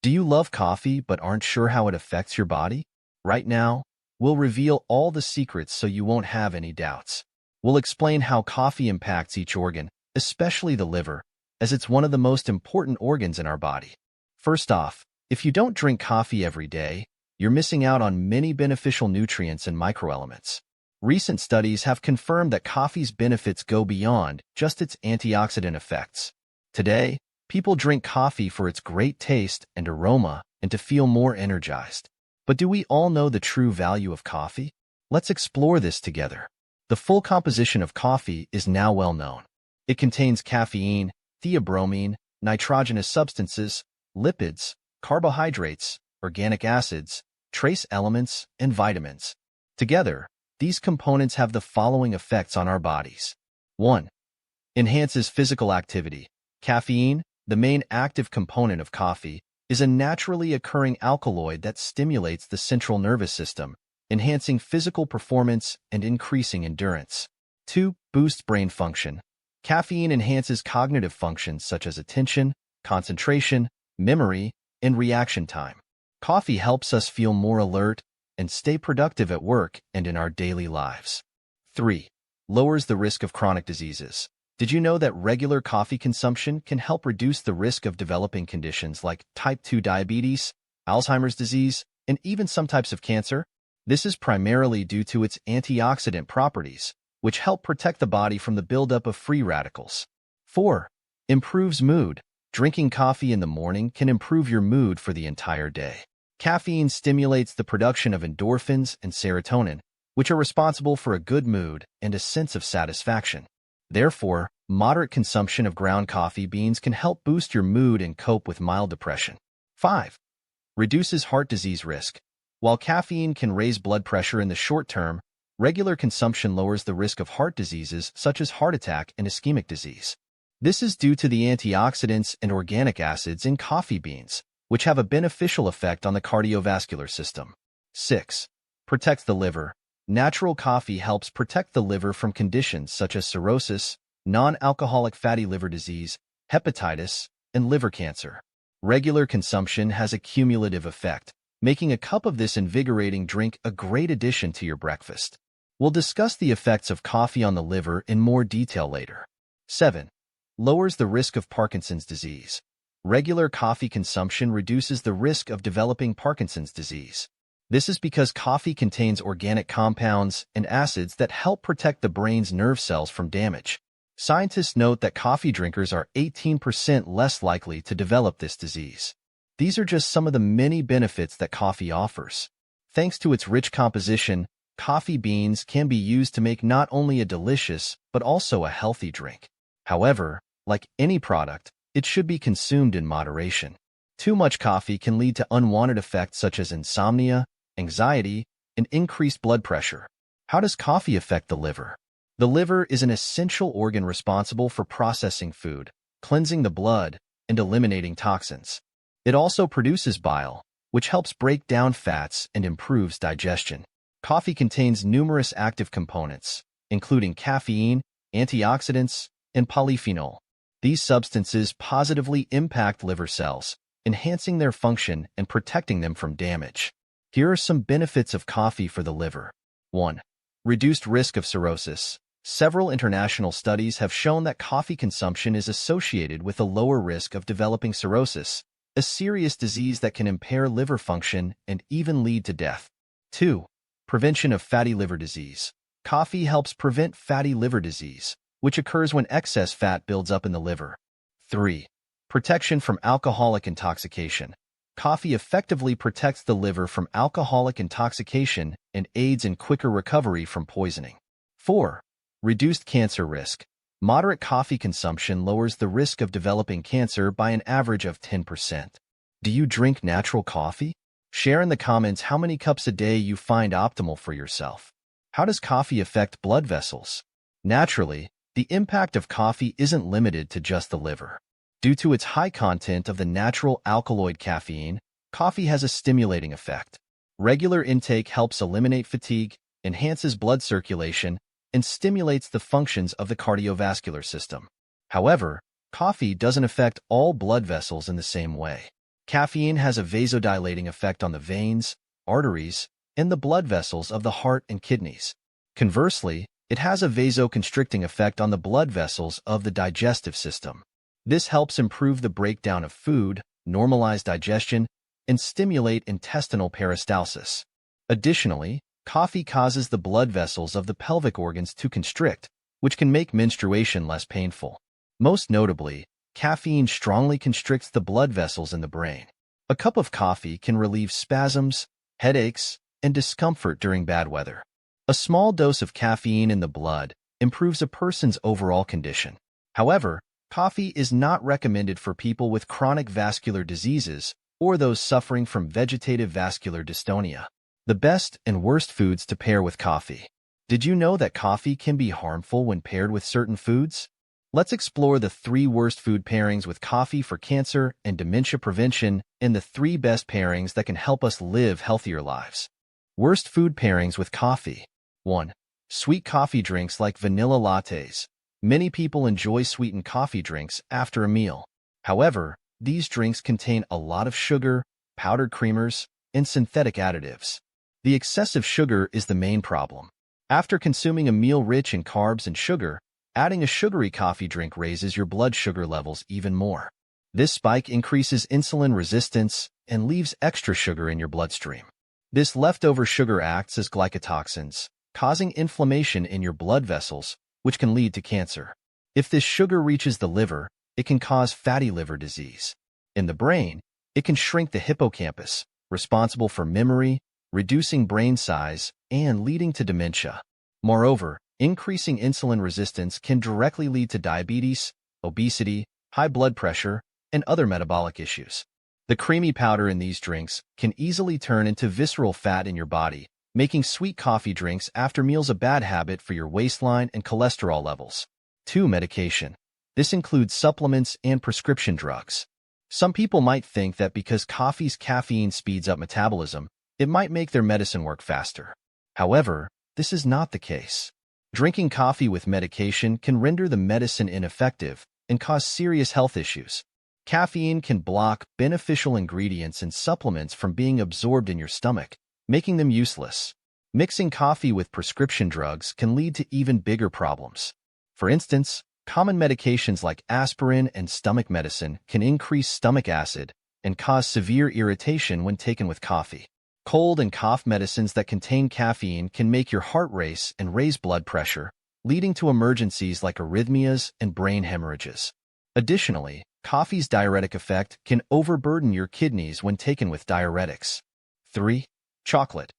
Do you love coffee but aren't sure how it affects your body? Right now, we'll reveal all the secrets so you won't have any doubts. We'll explain how coffee impacts each organ, especially the liver, as it's one of the most important organs in our body. First off, if you don't drink coffee every day, you're missing out on many beneficial nutrients and microelements. Recent studies have confirmed that coffee's benefits go beyond just its antioxidant effects. Today, people drink coffee for its great taste and aroma and to feel more energized. But do we all know the true value of coffee? Let's explore this together. The full composition of coffee is now well known. It contains caffeine, theobromine, nitrogenous substances, lipids, carbohydrates, organic acids, trace elements, and vitamins. Together, these components have the following effects on our bodies. 1. Enhances physical activity. Caffeine, the main active component of coffee, is a naturally occurring alkaloid that stimulates the central nervous system, enhancing physical performance and increasing endurance. 2. Boosts brain function. Caffeine enhances cognitive functions such as attention, concentration, memory, and reaction time. Coffee helps us feel more alert and stay productive at work and in our daily lives. 3. Lowers the risk of chronic diseases. Did you know that regular coffee consumption can help reduce the risk of developing conditions like type 2 diabetes, Alzheimer's disease, and even some types of cancer? This is primarily due to its antioxidant properties, which help protect the body from the buildup of free radicals. 4. Improves mood. Drinking coffee in the morning can improve your mood for the entire day. Caffeine stimulates the production of endorphins and serotonin, which are responsible for a good mood and a sense of satisfaction. Therefore, moderate consumption of ground coffee beans can help boost your mood and cope with mild depression. 5. Reduces heart disease risk. While caffeine can raise blood pressure in the short term, regular consumption lowers the risk of heart diseases such as heart attack and ischemic disease. This is due to the antioxidants and organic acids in coffee beans, which have a beneficial effect on the cardiovascular system. 6. Protects the liver. Natural coffee helps protect the liver from conditions such as cirrhosis, non-alcoholic fatty liver disease, hepatitis, and liver cancer. Regular consumption has a cumulative effect, making a cup of this invigorating drink a great addition to your breakfast. We'll discuss the effects of coffee on the liver in more detail later. 7. Lowers the risk of Parkinson's disease. Regular coffee consumption reduces the risk of developing Parkinson's disease. This is because coffee contains organic compounds and acids that help protect the brain's nerve cells from damage. Scientists note that coffee drinkers are 18% less likely to develop this disease. These are just some of the many benefits that coffee offers. Thanks to its rich composition, coffee beans can be used to make not only a delicious, but also a healthy drink. However, like any product, it should be consumed in moderation. Too much coffee can lead to unwanted effects such as insomnia, anxiety, and increased blood pressure. How does coffee affect the liver? The liver is an essential organ responsible for processing food, cleansing the blood, and eliminating toxins. It also produces bile, which helps break down fats and improves digestion. Coffee contains numerous active components, including caffeine, antioxidants, and polyphenol. These substances positively impact liver cells, enhancing their function and protecting them from damage. Here are some benefits of coffee for the liver. 1. Reduced risk of cirrhosis. Several international studies have shown that coffee consumption is associated with a lower risk of developing cirrhosis, a serious disease that can impair liver function and even lead to death. 2. Prevention of fatty liver disease. Coffee helps prevent fatty liver disease, which occurs when excess fat builds up in the liver. 3. Protection from alcoholic intoxication. Coffee effectively protects the liver from alcoholic intoxication and aids in quicker recovery from poisoning. 4. Reduced cancer risk. Moderate coffee consumption lowers the risk of developing cancer by an average of 10%. Do you drink natural coffee? Share in the comments how many cups a day you find optimal for yourself. How does coffee affect blood vessels? Naturally, the impact of coffee isn't limited to just the liver. Due to its high content of the natural alkaloid caffeine, coffee has a stimulating effect. Regular intake helps eliminate fatigue, enhances blood circulation, and stimulates the functions of the cardiovascular system. However, coffee doesn't affect all blood vessels in the same way. Caffeine has a vasodilating effect on the veins, arteries, and the blood vessels of the heart and kidneys. Conversely, it has a vasoconstricting effect on the blood vessels of the digestive system. This helps improve the breakdown of food, normalize digestion, and stimulate intestinal peristalsis. Additionally, coffee causes the blood vessels of the pelvic organs to constrict, which can make menstruation less painful. Most notably, caffeine strongly constricts the blood vessels in the brain. A cup of coffee can relieve spasms, headaches, and discomfort during bad weather. A small dose of caffeine in the blood improves a person's overall condition. However, coffee is not recommended for people with chronic vascular diseases or those suffering from vegetative vascular dystonia. The best and worst foods to pair with coffee. Did you know that coffee can be harmful when paired with certain foods? Let's explore the 3 worst food pairings with coffee for cancer and dementia prevention and the 3 best pairings that can help us live healthier lives. Worst food pairings with coffee. 1. Sweet coffee drinks like vanilla lattes. Many people enjoy sweetened coffee drinks after a meal. However, these drinks contain a lot of sugar, powdered creamers, and synthetic additives. The excessive sugar is the main problem. After consuming a meal rich in carbs and sugar, adding a sugary coffee drink raises your blood sugar levels even more. This spike increases insulin resistance and leaves extra sugar in your bloodstream. This leftover sugar acts as glycotoxins, causing inflammation in your blood vessels, which can lead to cancer. If this sugar reaches the liver, it can cause fatty liver disease. In the brain, it can shrink the hippocampus, responsible for memory, reducing brain size, and leading to dementia. Moreover, increasing insulin resistance can directly lead to diabetes, obesity, high blood pressure, and other metabolic issues. The creamy powder in these drinks can easily turn into visceral fat in your body, making sweet coffee drinks after meals a bad habit for your waistline and cholesterol levels. 2. Medication. This includes supplements and prescription drugs. Some people might think that because coffee's caffeine speeds up metabolism, it might make their medicine work faster. However, this is not the case. Drinking coffee with medication can render the medicine ineffective and cause serious health issues. Caffeine can block beneficial ingredients and supplements from being absorbed in your stomach, making them useless. Mixing coffee with prescription drugs can lead to even bigger problems. For instance, common medications like aspirin and stomach medicine can increase stomach acid and cause severe irritation when taken with coffee. Cold and cough medicines that contain caffeine can make your heart race and raise blood pressure, leading to emergencies like arrhythmias and brain hemorrhages. Additionally, coffee's diuretic effect can overburden your kidneys when taken with diuretics. 3. Chocolate.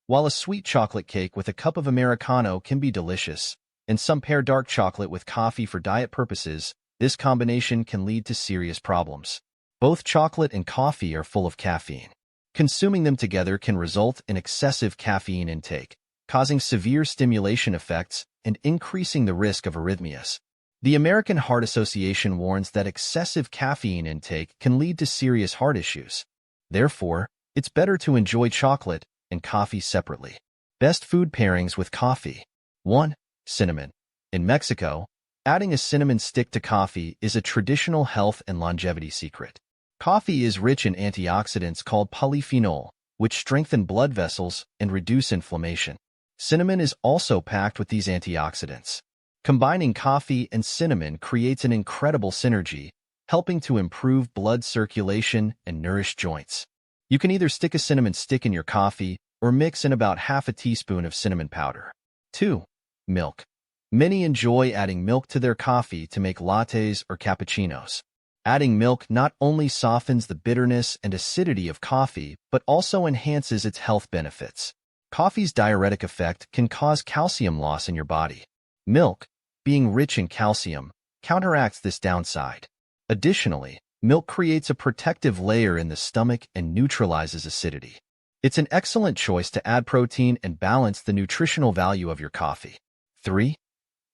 While a sweet chocolate cake with a cup of Americano can be delicious, and some pair dark chocolate with coffee for diet purposes, this combination can lead to serious problems. Both chocolate and coffee are full of caffeine. Consuming them together can result in excessive caffeine intake, causing severe stimulation effects and increasing the risk of arrhythmias. The American Heart Association warns that excessive caffeine intake can lead to serious heart issues. Therefore, it's better to enjoy chocolate and coffee separately. Best food pairings with coffee. 1. Cinnamon. In Mexico, adding a cinnamon stick to coffee is a traditional health and longevity secret. Coffee is rich in antioxidants called polyphenol, which strengthen blood vessels and reduce inflammation. Cinnamon is also packed with these antioxidants. Combining coffee and cinnamon creates an incredible synergy, helping to improve blood circulation and nourish joints. You can either stick a cinnamon stick in your coffee or mix in about half a teaspoon of cinnamon powder. 2. Milk. Many enjoy adding milk to their coffee to make lattes or cappuccinos. Adding milk not only softens the bitterness and acidity of coffee, but also enhances its health benefits. Coffee's diuretic effect can cause calcium loss in your body. Milk, being rich in calcium, counteracts this downside. Additionally, milk creates a protective layer in the stomach and neutralizes acidity. It's an excellent choice to add protein and balance the nutritional value of your coffee. 3.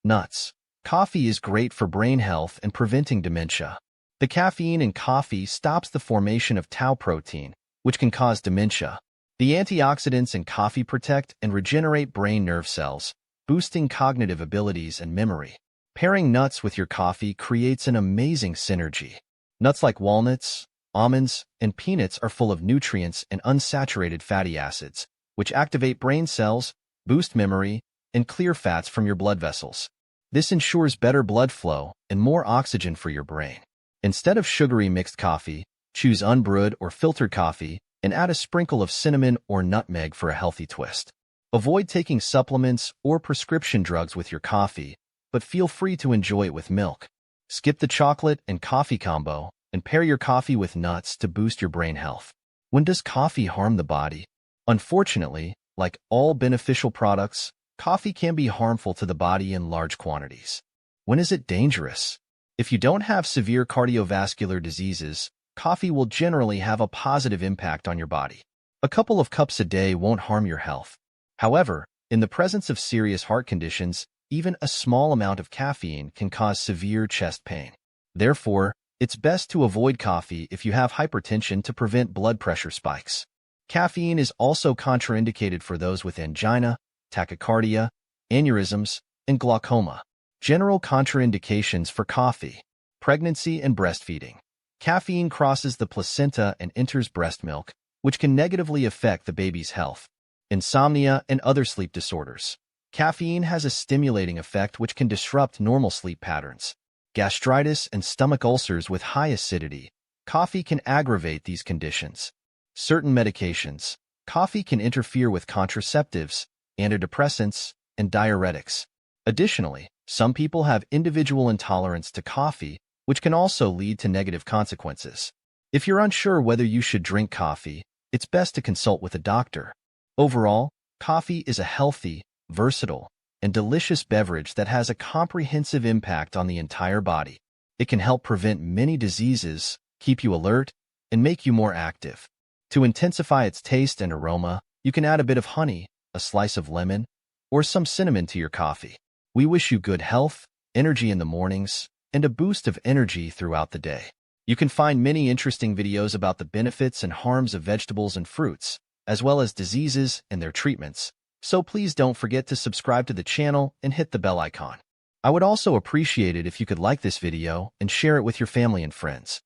Nuts. Coffee is great for brain health and preventing dementia. The caffeine in coffee stops the formation of tau protein, which can cause dementia. The antioxidants in coffee protect and regenerate brain nerve cells, boosting cognitive abilities and memory. Pairing nuts with your coffee creates an amazing synergy. Nuts like walnuts, Almonds and peanuts are full of nutrients and unsaturated fatty acids, which activate brain cells, boost memory, and clear fats from your blood vessels. This ensures better blood flow and more oxygen for your brain. Instead of sugary mixed coffee, choose unbrewed or filtered coffee and add a sprinkle of cinnamon or nutmeg for a healthy twist. Avoid taking supplements or prescription drugs with your coffee, but feel free to enjoy it with milk. Skip the chocolate and coffee combo and pair your coffee with nuts to boost your brain health. When does coffee harm the body? Unfortunately, like all beneficial products, coffee can be harmful to the body in large quantities. When is it dangerous? If you don't have severe cardiovascular diseases, coffee will generally have a positive impact on your body. A couple of cups a day won't harm your health. However, in the presence of serious heart conditions, even a small amount of caffeine can cause severe chest pain. Therefore, it's best to avoid coffee if you have hypertension to prevent blood pressure spikes. Caffeine is also contraindicated for those with angina, tachycardia, aneurysms, and glaucoma. General contraindications for coffee: pregnancy and breastfeeding. Caffeine crosses the placenta and enters breast milk, which can negatively affect the baby's health. Insomnia and other sleep disorders. Caffeine has a stimulating effect which can disrupt normal sleep patterns. Gastritis and stomach ulcers with high acidity. Coffee can aggravate these conditions. Certain medications. Coffee can interfere with contraceptives, antidepressants, and diuretics. Additionally, some people have individual intolerance to coffee, which can also lead to negative consequences. If you're unsure whether you should drink coffee, it's best to consult with a doctor. Overall, coffee is a healthy, versatile, and delicious beverage that has a comprehensive impact on the entire body. It can help prevent many diseases, keep you alert, and make you more active. To intensify its taste and aroma, you can add a bit of honey, a slice of lemon, or some cinnamon to your coffee. We wish you good health, energy in the mornings, and a boost of energy throughout the day. You can find many interesting videos about the benefits and harms of vegetables and fruits, as well as diseases and their treatments, so please don't forget to subscribe to the channel and hit the bell icon. I would also appreciate it if you could like this video and share it with your family and friends.